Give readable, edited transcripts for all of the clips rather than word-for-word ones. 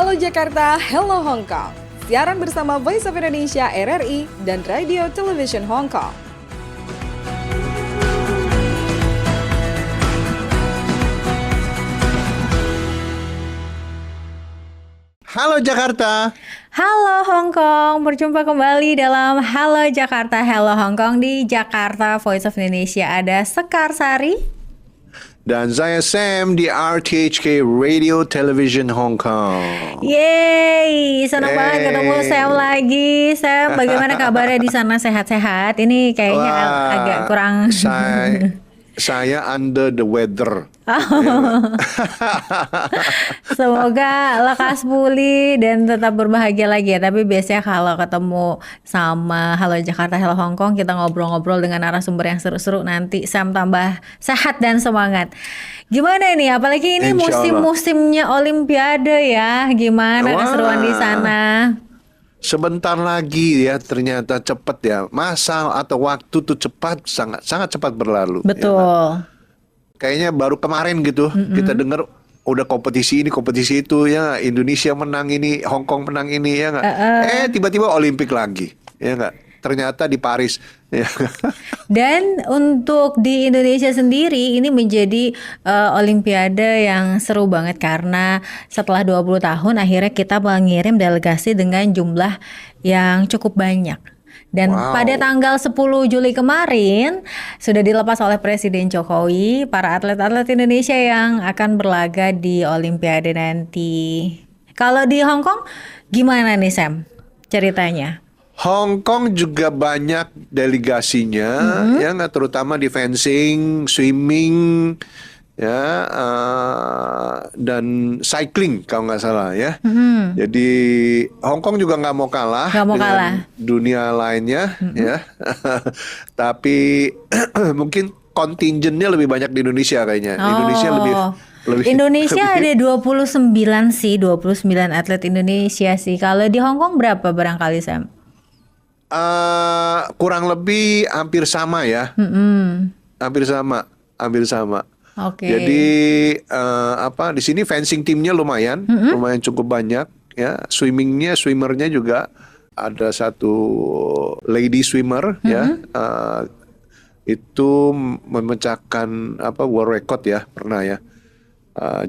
Halo Jakarta, Hello Hong Kong. Siaran bersama Voice of Indonesia RRI dan Radio Television Hong Kong. Halo Jakarta. Halo Hong Kong, berjumpa kembali dalam Halo Jakarta, Hello Hong Kong. Di Jakarta, Voice of Indonesia ada Sekar Sari. Dan saya Sam di RTHK Radio Television Hong Kong. Yeay, senang banget ketemu Sam lagi. Sam, bagaimana kabarnya di sana, sehat-sehat? Ini kayaknya agak kurang. Saya under the weather. Semoga lekas pulih dan tetap berbahagia lagi ya. Tapi biasanya kalau ketemu sama Halo Jakarta, Hello Hong Kong, kita ngobrol-ngobrol dengan narasumber yang seru-seru. Nanti Sam tambah sehat dan semangat. Gimana nih? Apalagi ini musim-musimnya Olimpiade ya. Gimana keseruan di sana? Sebentar lagi ya, ternyata cepat ya. Masa atau waktu tuh sangat cepat berlalu. Betul. Ya, kayaknya baru kemarin gitu kita dengar udah kompetisi ini kompetisi itu ya, Indonesia menang ini, Hong Kong menang ini ya nggak. Tiba-tiba Olimpik lagi ya nggak. Ternyata di Paris. Ya. Dan untuk di Indonesia sendiri ini menjadi Olimpiade yang seru banget karena setelah 20 tahun akhirnya kita mengirim delegasi dengan jumlah yang cukup banyak. Dan pada tanggal 10 Juli kemarin sudah dilepas oleh Presiden Jokowi para atlet-atlet Indonesia yang akan berlaga di Olimpiade nanti. Kalau di Hong Kong gimana nih Sam ceritanya? Hong Kong juga banyak delegasinya, ya nggak, terutama di fencing, swimming, ya dan cycling kalau nggak salah ya. Jadi Hong Kong juga nggak mau kalah dengan dunia lainnya, ya. Tapi mungkin kontingennya lebih banyak di Indonesia kayaknya. Indonesia ada 29 sih, 29 atlet Indonesia sih. Kalau di Hong Kong berapa barangkali Sam? Kurang lebih hampir sama ya, hampir sama. Oke. Jadi di sini fencing timnya lumayan cukup banyak ya, swimmernya juga ada satu lady swimmer ya, itu memecahkan world record ya, pernah ya.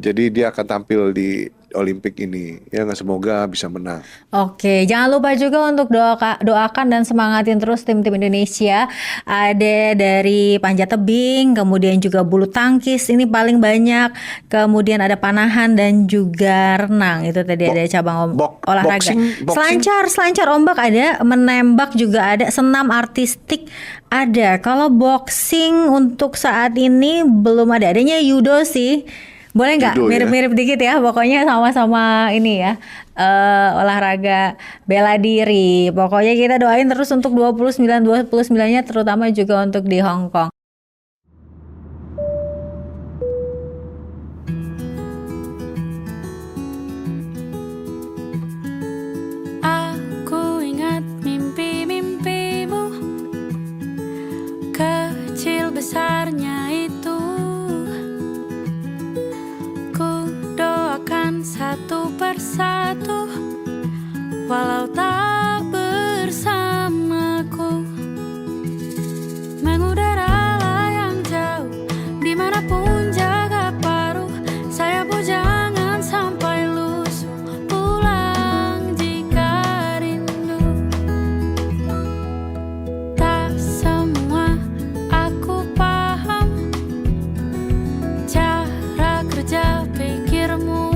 Jadi dia akan tampil di Olimpik ini ya, semoga bisa menang. Oke, jangan lupa juga untuk doakan dan semangatin terus tim-tim Indonesia. Ada dari panjat tebing, kemudian juga bulu tangkis ini paling banyak, kemudian ada panahan dan juga renang. Itu tadi ada cabang olahraga. Boxing. Selancar ombak ada, menembak juga ada, senam artistik ada. Kalau boxing untuk saat ini belum ada, adanya judo sih. Boleh nggak mirip-mirip dikit ya, pokoknya sama-sama ini ya, olahraga bela diri. Pokoknya kita doain terus untuk 29-nya terutama juga untuk di Hong Kong. Aku ingat mimpi-mimpimu, kecil besarnya itu. Satu persatu, walau tak bersamaku, mengudara layang jauh, dimanapun jaga paruh, sayapmu jangan sampai lusuh, pulang jika rindu. Tak semua aku paham cara kerja pikirmu,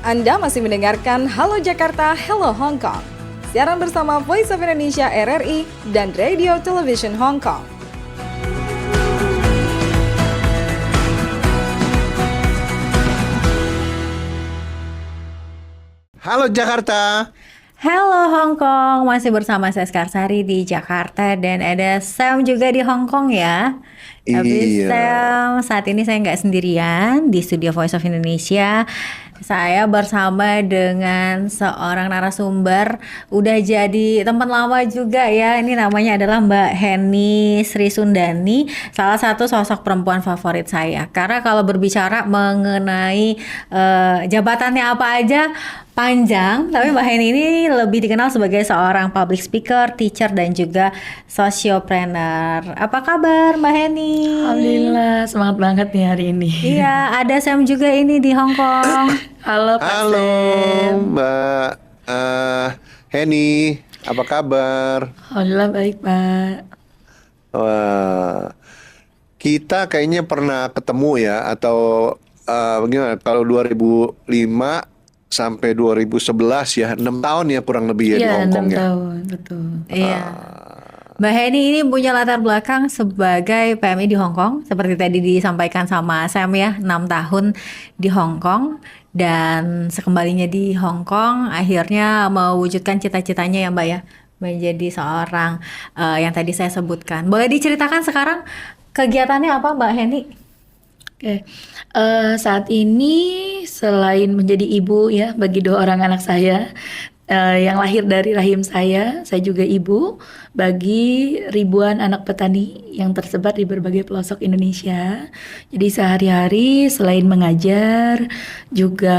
Anda masih mendengarkan Halo Jakarta, Hello Hong Kong. Siaran bersama Voice of Indonesia RRI dan Radio Television Hong Kong. Halo Jakarta. Halo Hong Kong, masih bersama saya Skarsari di Jakarta dan ada Sam juga di Hong Kong ya. Tapi Iya. Sam, saat ini saya nggak sendirian di studio Voice of Indonesia. Saya bersama dengan seorang narasumber, udah jadi teman lama juga ya. Ini namanya adalah Mbak Henny Sri Sundani, salah satu sosok perempuan favorit saya. Karena kalau berbicara mengenai jabatannya apa aja, panjang, tapi Mbak Henny ini lebih dikenal sebagai seorang public speaker, teacher, dan juga sociopreneur. Apa kabar Mbak Henny? Alhamdulillah, semangat banget nih hari ini. Iya, ada Sam juga ini di Hong Kong. Halo Pak Halo Sam. Mbak Henny, apa kabar? Alhamdulillah baik Pak. Wah, kita kayaknya pernah ketemu ya, atau bagaimana? Kalau 2005 sampai 2011 ya, 6 tahun ya kurang lebih ya di Iya, Hong 6 Kong ya. tahun, betul. Iya. Mbak Henny ini punya latar belakang sebagai PMI di Hong Kong, seperti tadi disampaikan sama Sam ya, 6 tahun di Hong Kong. Dan sekembalinya di Hong Kong, akhirnya mewujudkan cita-citanya ya Mbak ya, menjadi seorang yang tadi saya sebutkan. Boleh diceritakan sekarang kegiatannya apa Mbak Henny? Oke, saat ini selain menjadi ibu ya bagi 2 orang anak saya yang lahir dari rahim saya juga ibu bagi ribuan anak petani yang tersebar di berbagai pelosok Indonesia. Jadi sehari-hari selain mengajar juga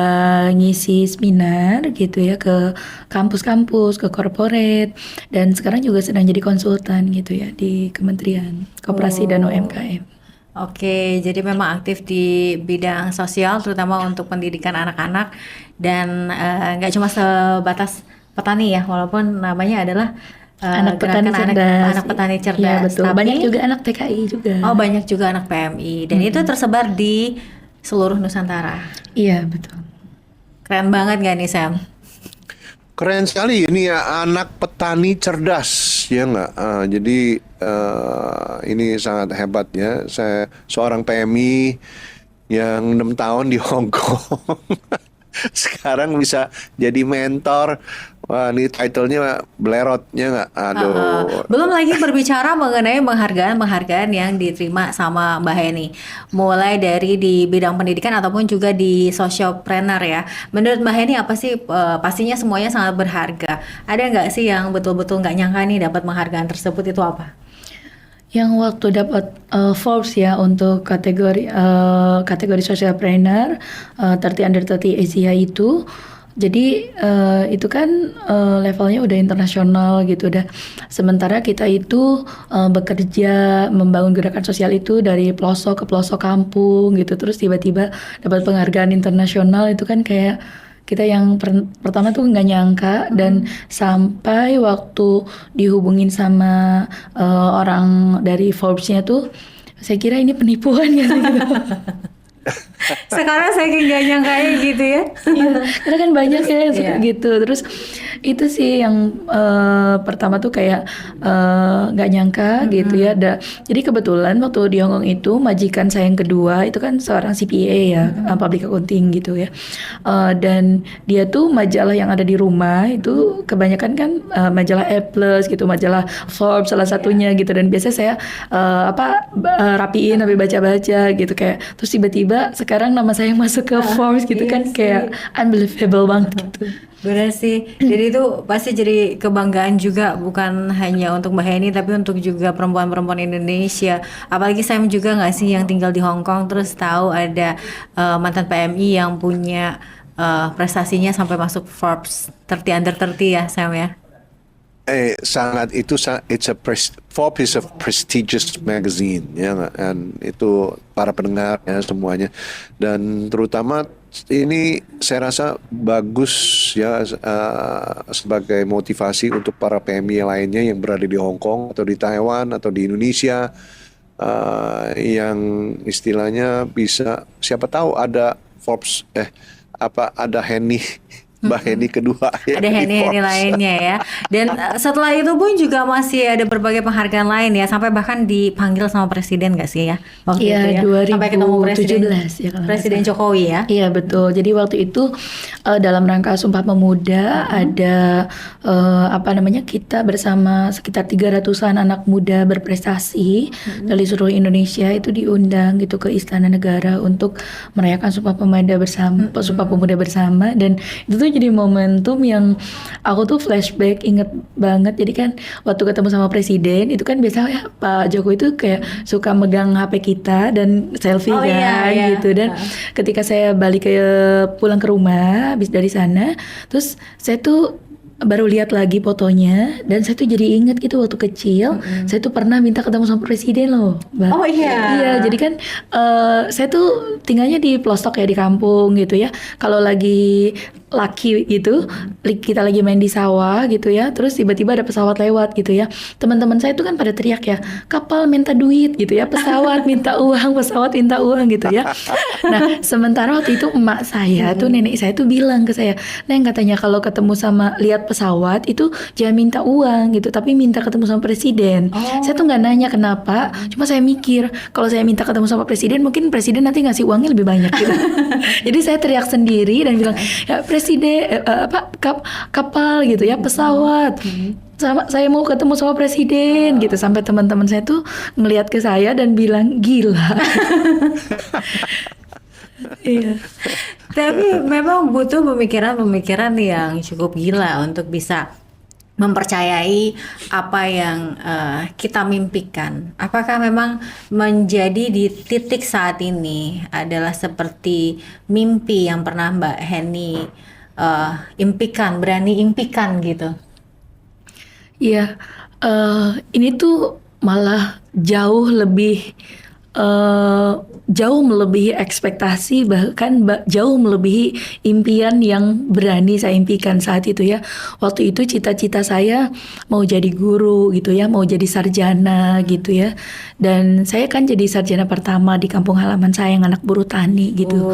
ngisi seminar gitu ya ke kampus-kampus, ke corporate, dan sekarang juga sedang jadi konsultan gitu ya di Kementerian Koperasi dan UMKM. Oke, jadi memang aktif di bidang sosial, terutama untuk pendidikan anak-anak, dan nggak cuma sebatas petani ya, walaupun namanya adalah Anak petani gerakan cerdas. anak petani Iya cerdas. betul. Tapi- Banyak juga anak TKI juga. Oh, banyak juga anak PMI, dan itu tersebar di seluruh Nusantara. Iya betul. Keren banget gak nih Sam? Keren sekali ini ya, anak petani cerdas ya nggak. Jadi ini sangat hebat ya. Saya seorang PMI yang 6 tahun di Hong Kong. Sekarang bisa jadi mentor. Wah, ini title-nya belerotnya nggak? Aduh. Belum lagi berbicara mengenai penghargaan yang diterima sama Mbak Henny, mulai dari di bidang pendidikan ataupun juga di sociopreneur ya. Menurut Mbak Henny apa sih, pastinya semuanya sangat berharga. Ada nggak sih yang betul-betul nggak nyangka nih dapat penghargaan tersebut, itu apa? Yang waktu dapat Forbes ya untuk kategori socialpreneur 30 under 30 Asia itu. Jadi itu kan levelnya udah internasional gitu dah. Sementara kita itu bekerja membangun gerakan sosial itu dari pelosok ke pelosok kampung gitu. Terus tiba-tiba dapat penghargaan internasional, itu kan kayak kita yang pertama tuh nggak nyangka, dan sampai waktu dihubungin sama orang dari Forbes-nya tuh, saya kira ini penipuan gitu. Sekarang saya nggak nyangkanya gitu ya. Iya, karena kan banyak ya yang suka Iya. gitu. Terus itu sih yang pertama tuh kayak nggak nyangka gitu ya. Jadi kebetulan waktu di Hong Kong itu majikan saya yang kedua itu kan seorang CPA ya, public accounting gitu ya. Dan dia tuh majalah yang ada di rumah itu kebanyakan kan majalah A+ gitu, majalah Forbes salah satunya gitu. Dan biasa saya rapiin sampai baca-baca gitu kayak. Terus tiba-tiba sekarang nama saya yang masuk ke Forbes gitu iya kan, sih. kayak unbelievable banget gitu. Benar sih. Jadi itu pasti jadi kebanggaan juga, bukan hanya untuk Mbak Henny tapi untuk juga perempuan-perempuan Indonesia. Apalagi Sam juga nggak sih yang tinggal di Hong Kong terus tahu ada mantan PMI yang punya prestasinya sampai masuk Forbes 30 under 30 ya Sam ya. Sangat itu Forbes is a prestigious magazine ya nggak? Dan itu para pendengar ya semuanya, dan terutama ini saya rasa bagus ya sebagai motivasi untuk para PMI lainnya yang berada di Hong Kong atau di Taiwan atau di Indonesia, yang istilahnya bisa, siapa tahu ada ada Henny Mbak Henny kedua ya, Ada di Henny-Henny Forbes. lainnya ya. Dan setelah itu pun juga masih ada berbagai penghargaan lain ya, sampai bahkan dipanggil sama presiden gak sih ya waktu Iya, itu ya? Sampai ketemu 2017 ya kalau nggak Presiden salah. Jokowi ya. Iya betul. Jadi waktu itu dalam rangka Sumpah Pemuda ada kita bersama sekitar 300-an anak muda berprestasi dari seluruh Indonesia itu diundang gitu ke Istana Negara untuk merayakan Sumpah Pemuda bersama, Sumpah Pemuda bersama, dan itu tuh jadi momentum yang aku tuh flashback inget banget. Jadi kan waktu ketemu sama presiden itu kan biasa ya Pak Jokowi itu kayak suka megang HP kita dan selfie Oh, kan iya, iya. gitu. Dan ketika saya balik pulang ke rumah habis dari sana, terus saya tuh baru lihat lagi fotonya dan saya tuh jadi inget gitu waktu kecil saya tuh pernah minta ketemu sama presiden loh, Mbak. Oh, iya. Iya, jadi kan saya tuh tinggalnya di pelosok ya, di kampung gitu ya. Kalau lagi laki gitu, kita lagi main di sawah gitu ya, terus tiba-tiba ada pesawat lewat gitu ya. Teman-teman saya tuh kan pada teriak ya, kapal minta duit gitu ya, pesawat minta uang, pesawat minta uang gitu ya. Nah, sementara waktu itu emak saya tuh, nenek saya tuh bilang ke saya, Neng, katanya kalau ketemu sama lihat pesawat itu jangan minta uang gitu, tapi minta ketemu sama presiden. Saya tuh nggak nanya kenapa, cuma saya mikir kalau saya minta ketemu sama presiden, mungkin presiden nanti ngasih uangnya lebih banyak gitu. Jadi saya teriak sendiri dan bilang, ya presiden, kapal gitu ya, pesawat. Saya mau ketemu sama presiden gitu, sampai teman-teman saya tuh ngelihat ke saya dan bilang gila. Iya. Tapi memang butuh pemikiran-pemikiran yang cukup gila untuk bisa mempercayai apa yang kita mimpikan. Apakah memang menjadi di titik saat ini adalah seperti mimpi yang pernah Mbak Henny berani impikan gitu? Iya, ini tuh malah jauh melebihi ekspektasi, bahkan jauh melebihi impian yang berani saya impikan saat itu ya. Waktu itu cita-cita saya mau jadi guru gitu ya, mau jadi sarjana gitu ya. Dan saya kan jadi sarjana pertama di kampung halaman saya yang anak buruh tani gitu.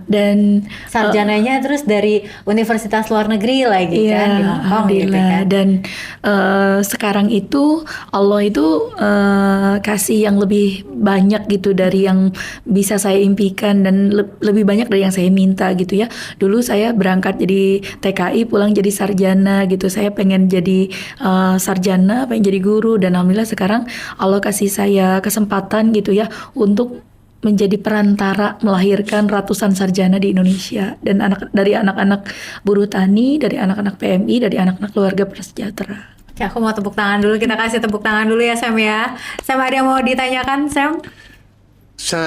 Dan Sarjananya terus dari universitas luar negeri lagi iya, kan di Hong Kong gitu alhamdulillah. kan. Dan sekarang itu Allah itu kasih yang lebih banyak gitu dari yang bisa saya impikan, dan lebih banyak dari yang saya minta gitu ya. Dulu saya berangkat jadi TKI, pulang jadi sarjana gitu. Saya pengen jadi sarjana, pengen jadi guru, dan alhamdulillah sekarang Allah kasih saya kesempatan gitu ya untuk menjadi perantara melahirkan ratusan sarjana di Indonesia, dan dari anak-anak buruh tani, dari anak-anak PMI, dari anak-anak keluarga prasejahtera. Ya, aku mau tepuk tangan dulu, kita kasih tepuk tangan dulu ya Sam ya. Sam, ada yang mau ditanyakan Sam?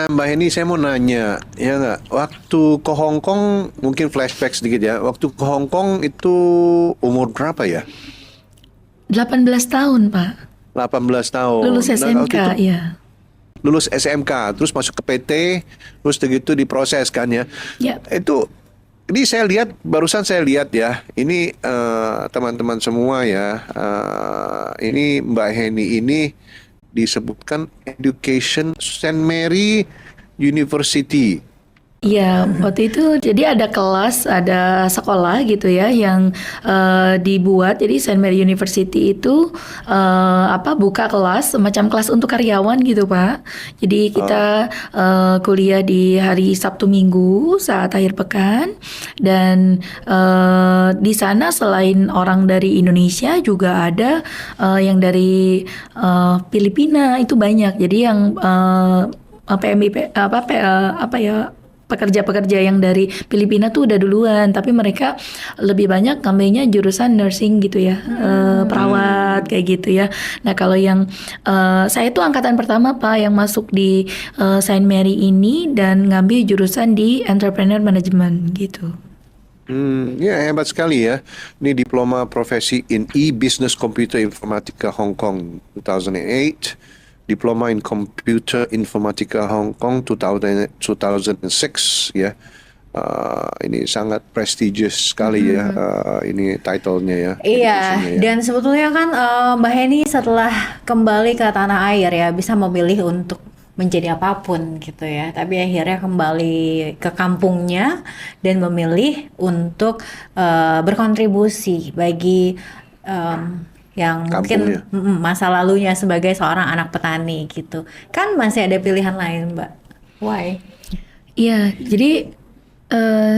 Mbak Henny, saya mau nanya, ya nggak? Waktu ke Hong Kong, mungkin flashback sedikit ya. Waktu ke Hong Kong itu umur berapa ya? 18 tahun Pak, 18 tahun. lulus Nah, waktu SMK itu ya. lulus SMK, terus masuk ke PT, terus begitu diproses kan ya. Ya. Itu, ini barusan saya lihat ya, ini teman-teman semua ya, ini Mbak Henny ini disebutkan Education St. Mary University. Iya, waktu itu jadi ada kelas, ada sekolah gitu ya yang dibuat. Jadi St. Mary University itu buka kelas, semacam kelas untuk karyawan gitu Pak. Jadi kita kuliah di hari Sabtu Minggu saat akhir pekan, dan di sana selain orang dari Indonesia juga ada yang dari Filipina, itu banyak. Jadi yang pekerja-pekerja yang dari Filipina tuh udah duluan, tapi mereka lebih banyak ngambilnya jurusan nursing gitu ya, perawat kayak gitu ya. Nah kalau yang saya tuh angkatan pertama Pak yang masuk di Saint Mary ini, dan ngambil jurusan di entrepreneur management gitu. Ya hebat sekali ya. Ini diploma profesi in e-business computer informatika Hong Kong 2008. Diploma in Computer Informatika Hong Kong 2006 ya. Ini sangat prestigious sekali ya, ini title-nya ya. Iya, education-nya ya. dan sebetulnya kan Mbak Henny setelah kembali ke tanah air ya bisa memilih untuk menjadi apapun gitu ya. Tapi akhirnya kembali ke kampungnya dan memilih untuk berkontribusi bagi yang mungkin Kampungnya. masa lalunya sebagai seorang anak petani gitu. Kan masih ada pilihan lain, Mbak. Why? Iya, jadi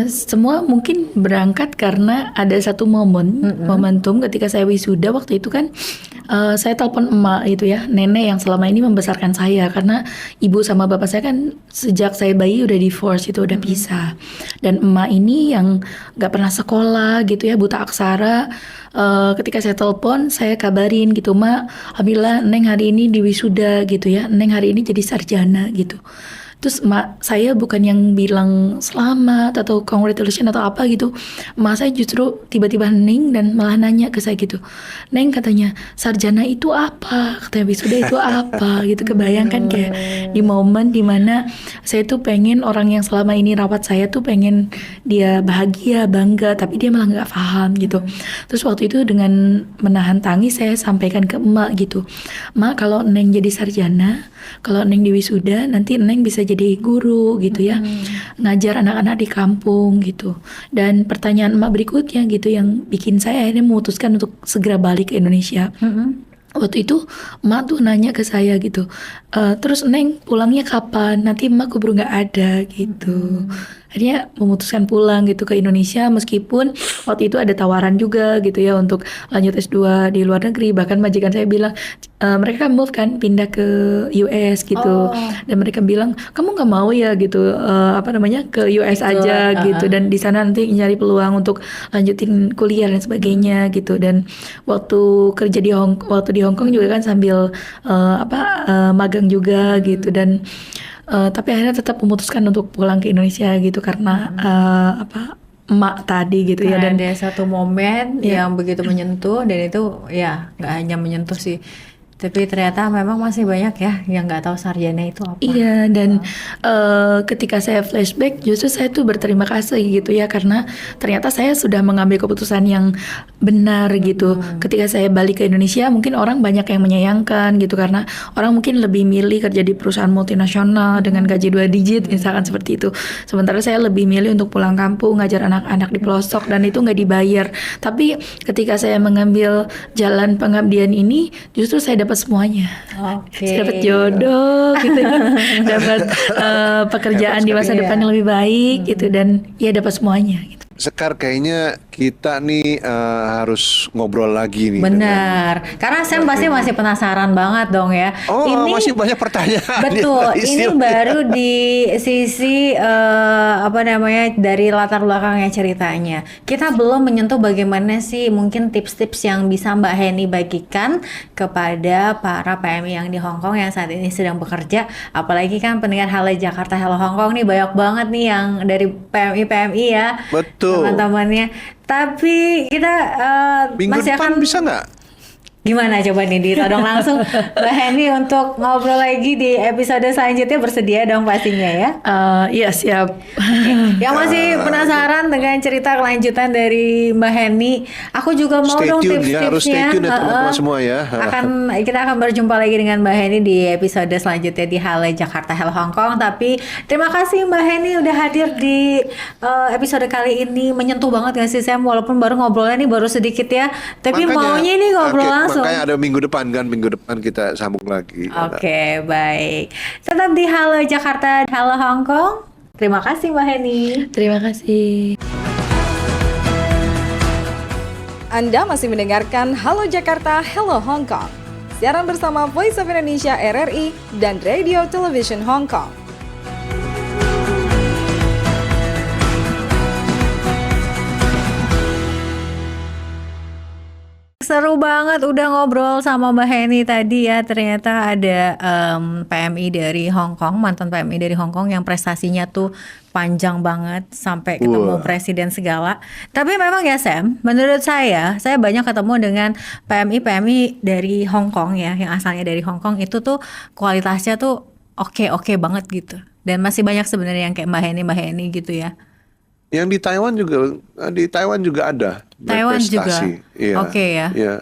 semua mungkin berangkat karena ada satu momentum ketika saya wisuda waktu itu kan saya telepon emak itu ya, nenek yang selama ini membesarkan saya karena ibu sama bapak saya kan sejak saya bayi udah divorce itu udah pisah, dan emak ini yang nggak pernah sekolah gitu ya, buta aksara. Ketika saya telepon saya kabarin gitu, Mak, alhamdulillah Neng hari ini diwisuda gitu ya, Neng hari ini jadi sarjana gitu. Terus emak saya bukan yang bilang selamat atau congratulations atau apa gitu. Emak saya justru tiba-tiba hening dan malah nanya ke saya gitu. Neng, katanya, sarjana itu apa? Katanya wisuda itu apa? Gitu. Kebayangkan kayak di momen dimana saya tuh pengen orang yang selama ini rawat saya tuh pengen dia bahagia, bangga, tapi dia malah nggak paham gitu. Terus waktu itu dengan menahan tangis saya sampaikan ke emak gitu. Emak, kalau Neng jadi sarjana, kalau Neng diwisuda, nanti Neng bisa jadi guru gitu ya, ngajar anak-anak di kampung gitu. Dan pertanyaan emak berikutnya gitu yang bikin saya akhirnya memutuskan untuk segera balik ke Indonesia. Waktu itu emak tuh nanya ke saya gitu, terus Neng pulangnya kapan? Nanti emak keburu nggak ada gitu. Akhirnya memutuskan pulang gitu ke Indonesia, meskipun waktu itu ada tawaran juga gitu ya untuk lanjut S2 di luar negeri. Bahkan majikan saya bilang mereka move kan, pindah ke US gitu. Dan mereka bilang, kamu nggak mau ya gitu ke US aja gitu, dan di sana nanti nyari peluang untuk lanjutin kuliah dan sebagainya gitu. Dan waktu kerja di Hong Kong juga kan sambil magang juga gitu. Dan tapi akhirnya tetap memutuskan untuk pulang ke Indonesia gitu karena emak tadi gitu ya. Dan ada satu momen yang begitu menyentuh, dan itu ya nggak hanya menyentuh sih, tapi ternyata memang masih banyak ya yang nggak tahu sarjana itu apa. Iya, dan ketika saya flashback justru saya tuh berterima kasih gitu ya, karena ternyata saya sudah mengambil keputusan yang benar gitu. Ketika saya balik ke Indonesia mungkin orang banyak yang menyayangkan gitu, karena orang mungkin lebih milih kerja di perusahaan multinasional dengan gaji 2 digit misalkan seperti itu. Sementara saya lebih milih untuk pulang kampung, ngajar anak-anak di pelosok, dan itu nggak dibayar. Tapi ketika saya mengambil jalan pengabdian ini, justru saya dapat semuanya. Saya dapat jodoh gitu, dapat pekerjaan di masa depan yang lebih baik gitu, dan ya dapat semuanya gitu. Sekar, kayaknya kita nih harus ngobrol lagi nih. Benar, karena Sam pasti masih penasaran banget dong ya. Ini masih banyak pertanyaan. Betul, ini baru di sisi dari latar belakangnya ceritanya. Kita belum menyentuh bagaimana sih mungkin tips-tips yang bisa Mbak Heni bagikan kepada para PMI yang di Hong Kong yang saat ini sedang bekerja. Apalagi kan pendengar Halo Jakarta, Halo Hong Kong nih banyak banget nih yang dari PMI ya. Betul. Teman-temannya. Tapi kita minggu masih depan akan bisa nggak? Gimana coba nih ditodong langsung Mbak Heni untuk ngobrol lagi di episode selanjutnya, bersedia dong pastinya ya? Iya, siap. Yang masih penasaran dengan cerita kelanjutan dari Mbak Heni, aku juga mau Stay dong tune tips-tipsnya. ya, harus stay tune ya teman-teman semua ya. Kita akan berjumpa lagi dengan Mbak Heni di episode selanjutnya di Halo Jakarta, Halo Hong Kong. Tapi terima kasih Mbak Heni udah hadir di episode kali ini. Menyentuh banget gak sih Sam? Walaupun baru ngobrolnya nih baru sedikit ya, tapi maunya ini ngobrol langsung. Makanya ada minggu depan kita sambung lagi. Oke, baik. Tetap di Halo Jakarta, Halo Hong Kong. Terima kasih Mbak Heni. Terima kasih. Anda masih mendengarkan Halo Jakarta, Hello Hong Kong. Siaran bersama Voice of Indonesia RRI dan Radio Television Hong Kong. Seru banget udah ngobrol sama Mbak Heni tadi ya. Ternyata ada PMI dari Hong Kong, mantan PMI dari Hong Kong yang prestasinya tuh panjang banget sampai ketemu presiden segala. Tapi memang ya Sam, menurut saya banyak ketemu dengan PMI dari Hong Kong ya, yang asalnya dari Hong Kong itu tuh kualitasnya tuh oke banget gitu. Dan masih banyak sebenarnya yang kayak Mbak Heni gitu ya. Yang di Taiwan juga ada Taiwan juga. berprestasi. Iya. Oke ya. Iya.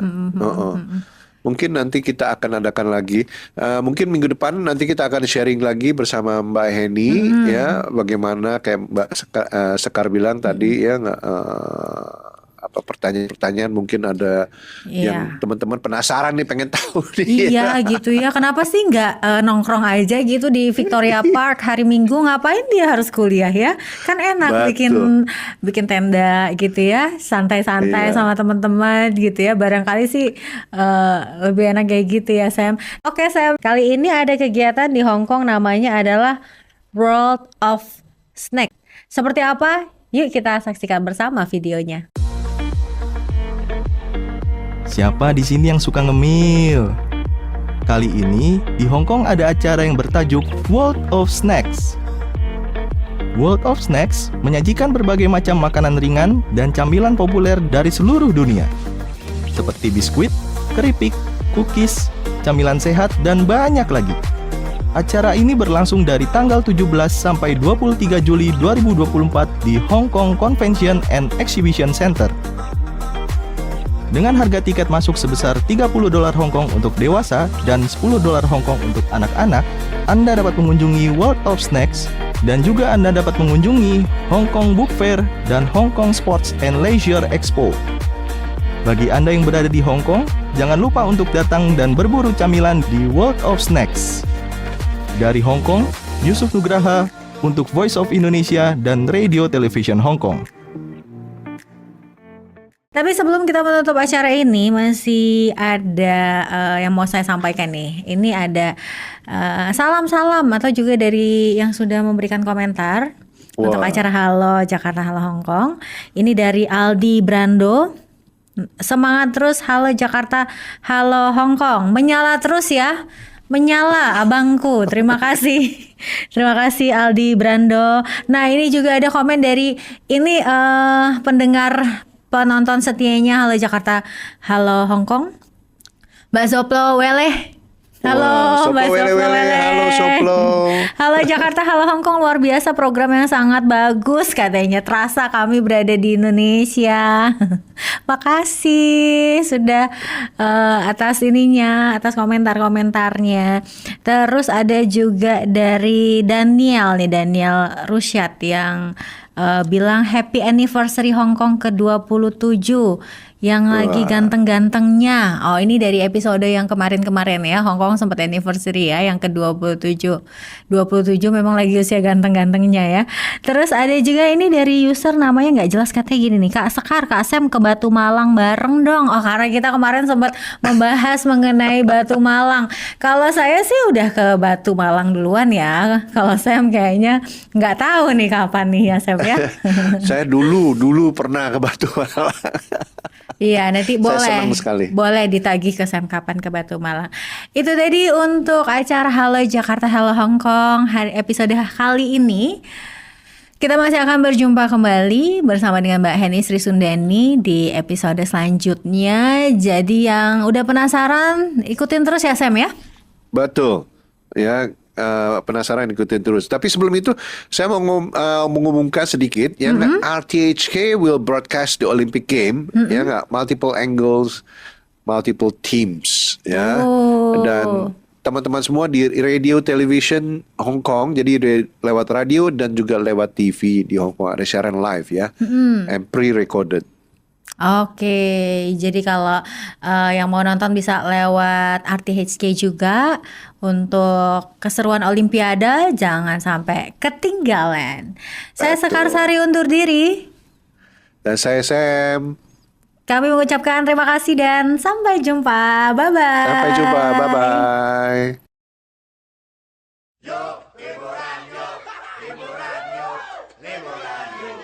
mungkin nanti kita akan adakan lagi. Mungkin minggu depan nanti kita akan sharing lagi bersama Mbak Heni ya, bagaimana kayak Mbak Sekar bilang tadi ya, apa pertanyaan-pertanyaan mungkin ada yang teman-teman penasaran nih, pengen tahu nih. Iya gitu ya, kenapa sih nggak nongkrong aja gitu di Victoria Park hari Minggu, ngapain dia harus kuliah ya? Kan enak bikin tenda gitu ya, santai-santai sama teman-teman gitu ya. Barangkali sih lebih enak kayak gitu ya, Sam. Oke Sam, kali ini ada kegiatan di Hong Kong namanya adalah World of Snack. Seperti apa? Yuk kita saksikan bersama videonya. Siapa di sini yang suka ngemil? Kali ini di Hong Kong ada acara yang bertajuk World of Snacks. World of Snacks menyajikan berbagai macam makanan ringan dan camilan populer dari seluruh dunia, seperti biskuit, keripik, cookies, camilan sehat, dan banyak lagi. Acara ini berlangsung dari tanggal 17 sampai 23 Juli 2024 di Hong Kong Convention and Exhibition Center. Dengan harga tiket masuk sebesar $30 Hong Kong untuk dewasa dan $10 Hong Kong untuk anak-anak, Anda dapat mengunjungi World of Snacks dan juga Anda dapat mengunjungi Hong Kong Book Fair dan Hong Kong Sports and Leisure Expo. Bagi Anda yang berada di Hong Kong, jangan lupa untuk datang dan berburu camilan di World of Snacks. Dari Hong Kong, Yusuf Nugraha untuk Voice of Indonesia dan Radio Television Hong Kong. Tapi sebelum kita menutup acara ini, masih ada yang mau saya sampaikan nih. Ini ada salam-salam atau juga dari yang sudah memberikan komentar untuk acara Halo Jakarta, Halo Hong Kong. Ini dari Aldi Brando. Semangat terus, Halo Jakarta, Halo Hong Kong. Menyala terus ya. Menyala abangku, terima kasih. Terima kasih Aldi Brando. Nah ini juga ada komen dari ini penonton setianya Halo Jakarta, Halo Hong Kong, Mbak Soplo Wele. Halo Mbak Soplo Wele. Halo Soplo. Halo Jakarta, halo Hong Kong, luar biasa program yang sangat bagus katanya. Terasa kami berada di Indonesia. Makasih sudah atas atas komentar-komentarnya. Terus ada juga dari Daniel Rusyad yang bilang happy anniversary Hong Kong ke-27 yang lagi ganteng-gantengnya. Oh ini dari episode yang kemarin-kemarin ya, Hong Kong sempat anniversary ya yang ke-27. 27 memang lagi usia ganteng-gantengnya ya. Terus ada juga ini dari user namanya nggak jelas, katanya gini nih, Kak Sekar, Kak Sam ke Batu Malang bareng dong. Oh karena kita kemarin sempat membahas mengenai Batu Malang. Kalau saya sih udah ke Batu Malang duluan ya. Kalau Sam kayaknya nggak tahu nih kapan nih ya Sam ya. Saya dulu pernah ke Batu Malang. Iya nanti boleh ditagih ke Sam kapan ke Batu Malang. Itu tadi untuk acara Halo Jakarta, Halo Hong Kong episode kali ini. Kita masih akan berjumpa kembali bersama dengan Mbak Heni Sri Sundani di episode selanjutnya. Jadi yang udah penasaran ikutin terus ya Sam ya. Betul ya. Penasaran ikutin terus. Tapi sebelum itu saya mau mengumumkan sedikit ya, RTHK will broadcast the Olympic Game ya nggak, multiple angles, multiple teams ya. Dan teman-teman semua di radio television Hong Kong, jadi lewat radio dan juga lewat TV di Hong Kong ada siaran live ya, and pre-recorded. Oke, jadi kalau yang mau nonton bisa lewat RTHK juga. Untuk keseruan Olimpiade jangan sampai ketinggalan. Saya Sekar Sari undur diri. Dan saya Sam. Kami mengucapkan terima kasih dan sampai jumpa. Bye-bye. Sampai jumpa, bye-bye. Yuk, liburan yuk, liburan yuk, liburan yuk.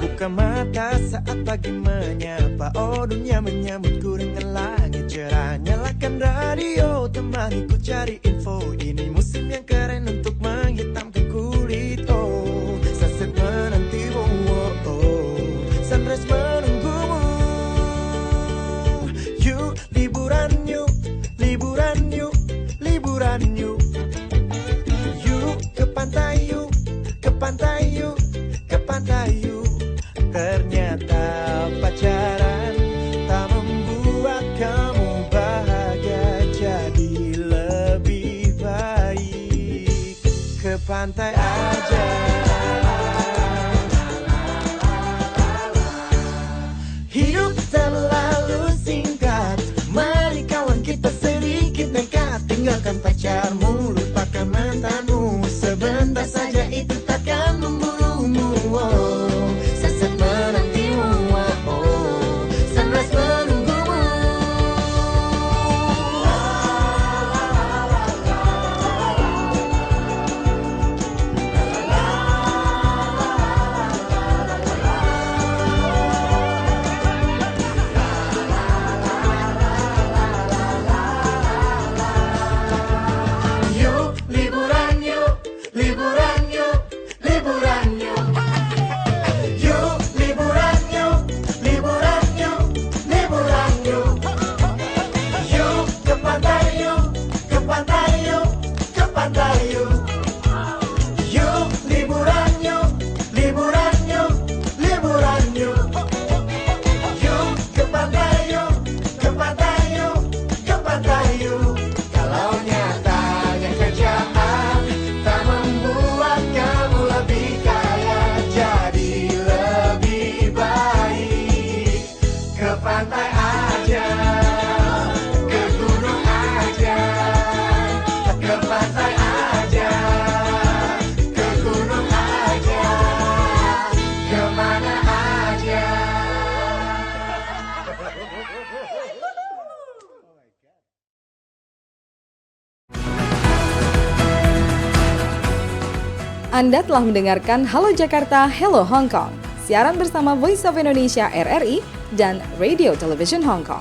Buka mata saat pagi menyapa, oh dunia menyambutku dengan langit cerah. Nyalakan radio, temaniku cari info. Ini musim yang keren untuk menghitamkan kulit. Oh, sunset menanti, sunrise menunggumu. Yuk, liburan yuk, liburan yuk, liburan yuk. Yuk, ke pantai yuk, ke pantai yuk, ke pantai. pantai aja. Hidup terlalu singkat, mari kawan kita sedikit nekat. Tinggalkan pacarmu, lupakan mantanmu, sebentar saja itu takkan memburumu. Oh, sesat menantimu, oh, sunrise menunggumu. Yuk liburan yuk, liburan yuk, liburan yuk. Yuk liburan yuk, liburan yuk, liburan yuk. Yuk ke pantai yuk, ke pantai yuk, ke pantai yuk. Yuk liburan yuk, liburan yuk, liburan yuk. Yuk ke pantai yuk, ke pantai yuk, ke pantai yuk. Kalau nyatanya kerjaan tak membuat kamu lebih kaya, jadi lebih baik ke pantai aja, ke gunung aja, ke pantai aja, ke gunung aja, kemana aja. Anda telah mendengarkan Halo Jakarta, Hello Hong Kong, siaran bersama Voice of Indonesia RRI dan Radio Television Hong Kong.